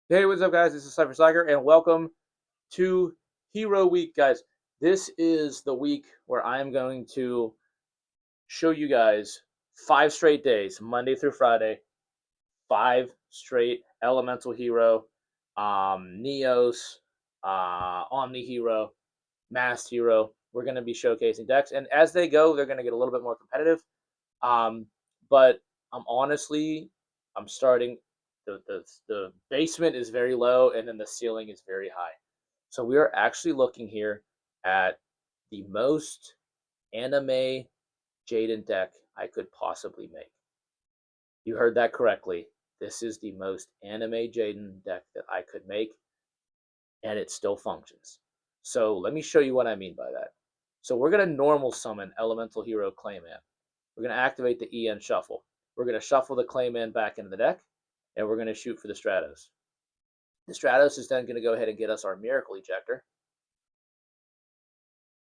Hey, what's up, guys? This is Cypher Slacker, and welcome to Hero Week, guys. This is the week where I am going to show you guys 5 straight days, Monday through Friday, 5 straight Elemental Hero, Neos, Omni Hero, Masked Hero. We're going to be showcasing decks, and as they go, they're going to get a little bit more competitive. Um, but I'm honestly, I'm starting. The basement is very low, and then the ceiling is very high. So we are actually looking here at the most anime Jaden deck I could possibly make. You heard that correctly. This is the most anime Jaden deck that I could make, and it still functions. So let me show you what I mean by that. So we're going to normal summon Elemental Hero Clayman. We're going to activate the EN Shuffle. We're going to shuffle the Clayman back into the deck, and we're going to shoot for the Stratos. The Stratos is then going to go ahead and get us our Miracle Ejector.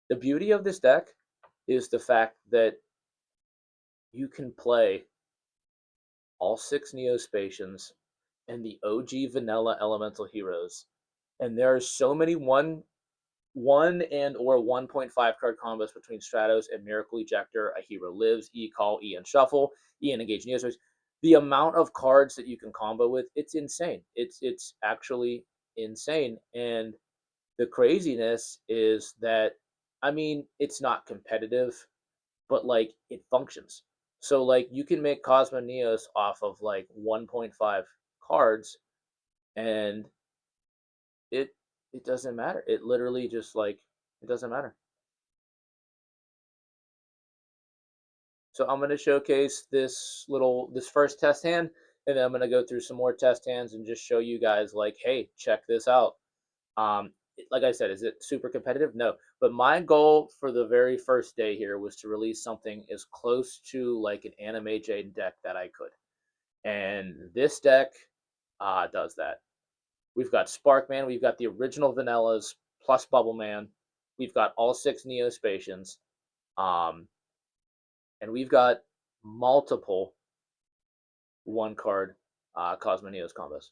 The beauty of this deck is the fact that you can play all 6 Neospatians and the OG vanilla Elemental Heroes. And there are so many one and or 1.5 card combos between Stratos and Miracle Ejector. A hero lives, E-Call, EN Shuffle, EN Engage Neospace. The amount of cards that you can combo with, it's insane. It's actually insane. And the craziness is that, I mean, it's not competitive, but like it functions. So like you can make Cosmo Neos off of like 1.5 cards, and it it doesn't matter. It literally just like it doesn't matter. So I'm going to showcase this first test hand, and then I'm going to go through some more test hands and just show you guys like, hey, check this out. Like I said, is it super competitive? No, but my goal for the very first day here was to release something as close to like an anime Jade deck that I could, and this deck does that. We've got Sparkman, we've got the original Vanillas plus Bubble Man, we've got all 6 Neospatians, um, and we've got multiple one card Cosmo Neos combos.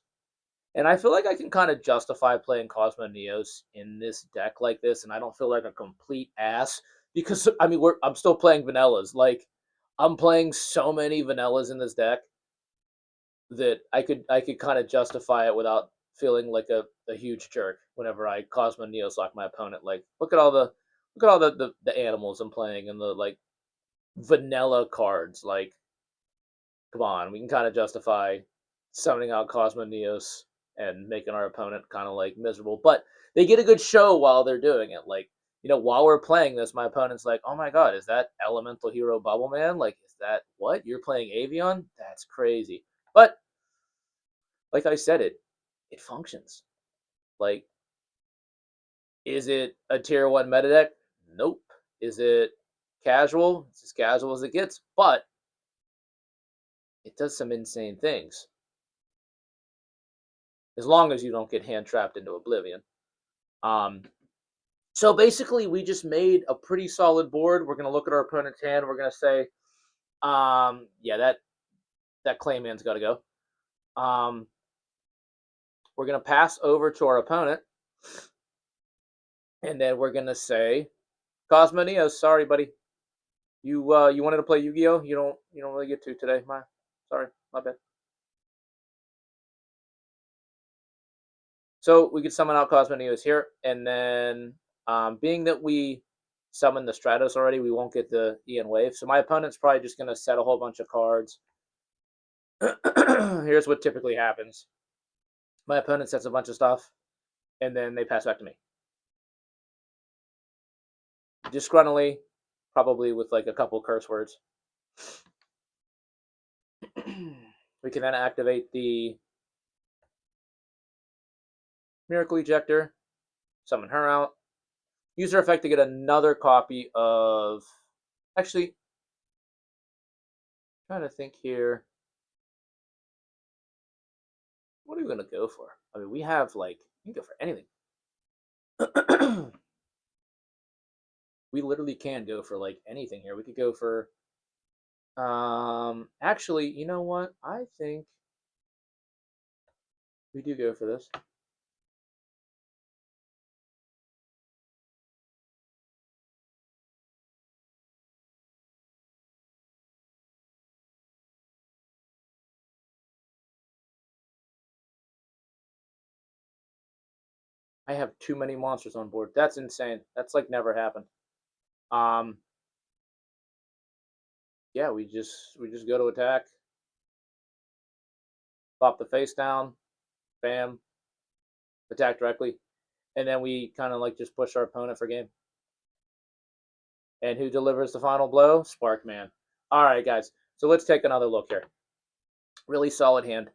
And I feel like I can kind of justify playing Cosmo Neos in this deck like this, and I don't feel like a complete ass because I mean I'm still playing vanillas. Like I'm playing so many vanillas in this deck that I could kind of justify it without feeling like a huge jerk whenever I Cosmo Neos lock my opponent. Like look at all the animals I'm playing and the like vanilla cards. Like come on, we can kind of justify summoning out Cosmo Neos and making our opponent kind of like miserable. But they get a good show while they're doing it. Like, while we're playing this, my opponent's like, oh my god, is that Elemental Hero Bubble Man? Like, is that what? You're playing Avion? That's crazy. But like I said, it functions. Like, is it a tier one meta deck? Nope. Is it casual? It's as casual as it gets, but it does some insane things. As long as you don't get hand trapped into oblivion. Um, so basically, we just made a pretty solid board. We're gonna look at our opponent's hand. We're gonna say, yeah, that Clayman's got to go. We're gonna pass over to our opponent, and then we're gonna say, Cosmo Neos, sorry, buddy. You wanted to play Yu-Gi-Oh. You don't really get to today. Sorry, my bad. So we could summon out Cosmo Neos here, and then being that we summoned the Stratos already, we won't get the Ian Wave. So my opponent's probably just going to set a whole bunch of cards. Here's what typically happens. My opponent sets a bunch of stuff, and then they pass back to me. Disgruntly, probably with like a couple curse words. We can then activate the Miracle Ejector, summon her out. Use her effect to get another copy of. Actually, I'm trying to think here. What are we gonna go for? I mean, we have like we can go for anything. We literally can go for like anything here. We could go for. Actually, you know what? I think We do go for this. I have too many monsters on board. That's insane. That's like never happened. Um, yeah, we just go to attack, pop the face down, bam, attack directly, and then we kind of like just push our opponent for game. And who delivers the final blow? Sparkman. All right, guys. So let's take another look here. Really solid hand.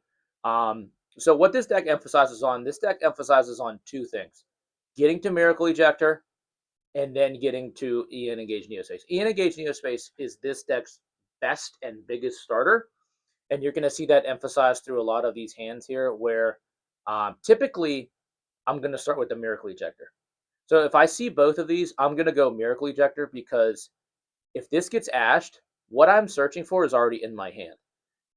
So what this deck emphasizes on, this deck emphasizes on two things: getting to Miracle Ejector, and then getting to Ian Engage Neospace. Ian Engage Neospace is this deck's best and biggest starter, and you're going to see that emphasized through a lot of these hands here, where typically I'm going to start with the Miracle Ejector. So if I see both of these, I'm going to go Miracle Ejector, because if this gets ashed, what I'm searching for is already in my hand.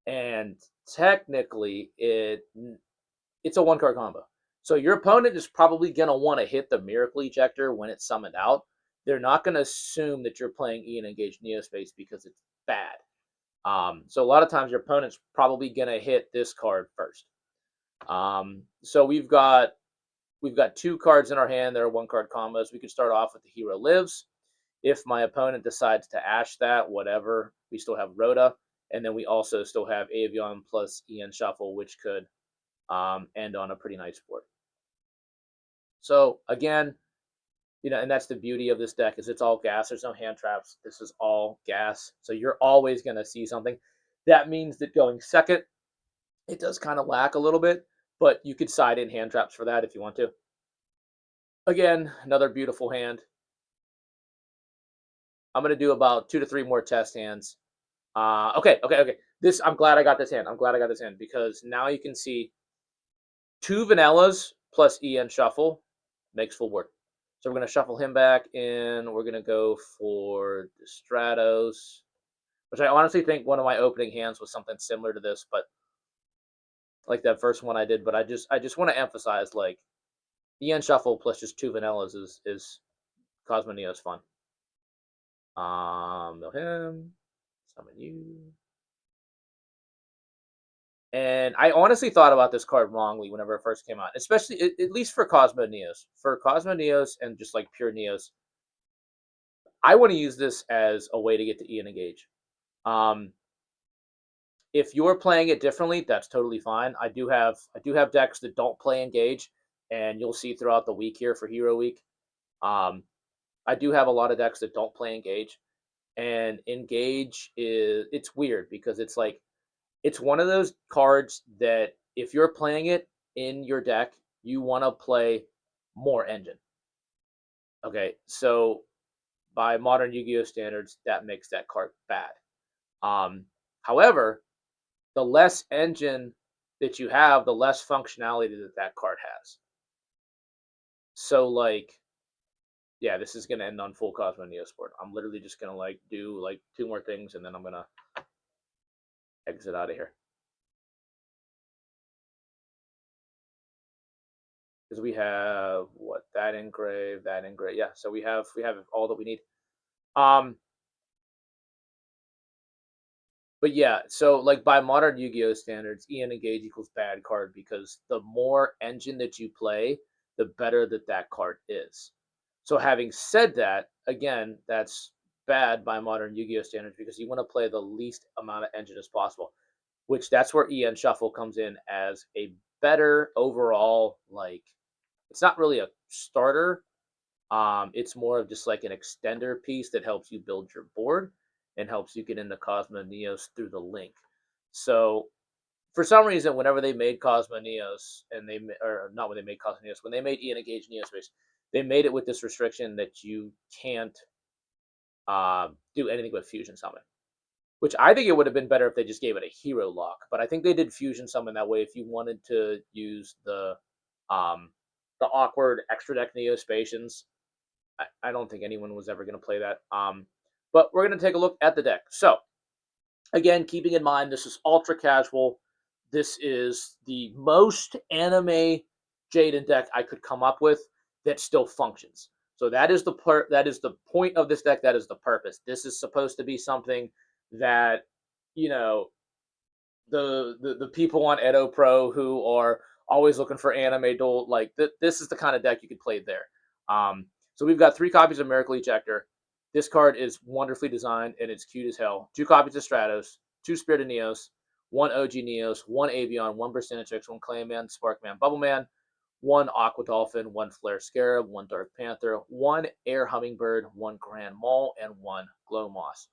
And technically, it's a one card combo. So your opponent is probably going to want to hit the Miracle Ejector when it's summoned out. They're not going to assume that you're playing Ian Engage Neospace because it's bad. So a lot of times your opponent's probably going to hit this card first. So we've got two cards in our hand. They're one card combos. We could start off with the Hero Lives. If my opponent decides to ash that, whatever, we still have Rhoda, and then we also still have Avion plus Ian Shuffle, which could end on a pretty nice board. So again, and that's the beauty of this deck, is it's all gas. There's no hand traps. This is all gas. So you're always going to see something. That means that going second, it does kind of lack a little bit, but you could side in hand traps for that if you want to. Again, another beautiful hand. I'm going to do about 2 to 3 more test hands. Okay. I'm glad I got this hand. I'm glad I got this hand, because now you can see 2 vanillas plus EN shuffle makes full board. So we're going to shuffle him back in. We're going to go for the Stratos, which I honestly think one of my opening hands was something similar to this, but like that first one I did. But I just want to emphasize, like, EN shuffle plus just 2 vanillas is Cosmo Neo's fun. Mill him, summon you. And I honestly thought about this card wrongly whenever it first came out, especially at least for Cosmo Neos. For Cosmo Neos and just like pure Neos, I want to use this as a way to get to Ian Engage. Um, if you're playing it differently, that's totally fine. I do have decks that don't play Engage, and you'll see throughout the week here for Hero Week. Um, I do have a lot of decks that don't play Engage, and Engage it's weird because it's like it's one of those cards that if you're playing it in your deck, you want to play more engine. Okay, so by modern Yu-Gi-Oh standards, that makes that card bad. However, the less engine that you have, the less functionality that that card has. So, like, yeah, this is gonna end on full Cosmo Neosport. I'm literally just gonna like do like 2 more things, and then I'm gonna exit out of here. Because we have what, that engrave, that engrave. Yeah, so we have all that we need. Um, but yeah, so like by modern Yu-Gi-Oh standards, Ian Engage equals bad card, because the more engine that you play, the better that that card is. So having said that, again, that's bad by modern Yu-Gi-Oh standards, because you want to play the least amount of engine as possible. Which that's where EN Shuffle comes in as a better overall, like, it's not really a starter. It's more of just like an extender piece that helps you build your board and helps you get into Cosmo Neos through the link. So for some reason, whenever they made Cosmo Neos, and or not when they made Cosmo Neos, when they made Ian Engage Neospace, they made it with this restriction that you can't do anything but Fusion Summon. Which I think it would have been better if they just gave it a hero lock. But I think they did Fusion Summon that way if you wanted to use um, the awkward extra deck Neospatians. I don't think anyone was ever going to play that. But we're going to take a look at the deck. So, again, keeping in mind this is ultra casual. this is the most anime Jaden deck I could come up with that still functions. So that is the point of this deck. That is the purpose. This is supposed to be something that you know the people on Edo Pro who are always looking for anime duel, like this is the kind of deck you could play there. So we've got 3 copies of Miracle Ejector. This card is wonderfully designed and it's cute as hell. 2 copies of Stratos, 2 Spirited Neos, 1 OG Neos, 1 Avion, 1 Bersenatrix, 1 Clayman, Sparkman, Bubbleman, 1 Aqua Dolphin, 1 Flare Scarab, 1 Dark Panther, 1 Air Hummingbird, 1 Grand Mole, and 1 Glow Moss.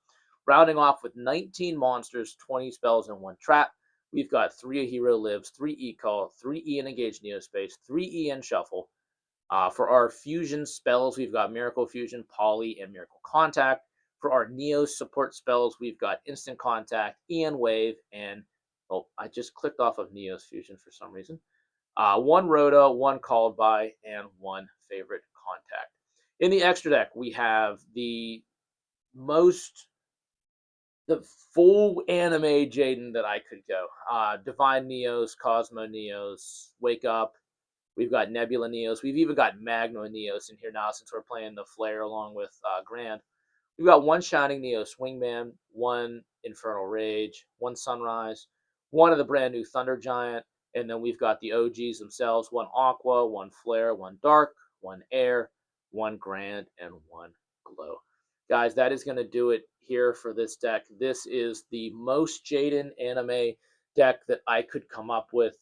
Rounding off with 19 monsters, 20 spells, and 1 trap, we've got 3 Hero Lives, 3 E-Call, 3 E and Engage Neospace, 3 E and Shuffle. For our fusion spells, we've got Miracle Fusion, Poly, and Miracle Contact. For our Neo support spells, we've got Instant Contact, Ian Wave, and oh, I just clicked off of Neo's Fusion for some reason. 1 Rhoda, 1 Called By, and 1 Favorite Contact. In the extra deck, we have most the full anime Jaden that I could go. Divine Neos, Cosmo Neos, Wake Up. We've got Nebula Neos. We've even got Magno Neos in here now since we're playing the Flare along with Grand. We've got 1 Shining Neos Wingman, 1 Infernal Rage, 1 Sunrise, 1 of the brand new Thunder Giant, and then we've got the OGs themselves: 1 Aqua, 1 Flare, 1 Dark, 1 Air, 1 Grand, and 1 Glow. Guys, that is going to do it here for this deck. This is the most Jaden anime deck that I could come up with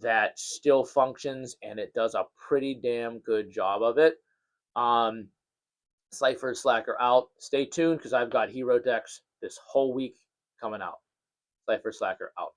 that still functions, and it does a pretty damn good job of it. Um, Cypher Slacker out. Stay tuned because I've got hero decks this whole week coming out. Cypher Slacker out.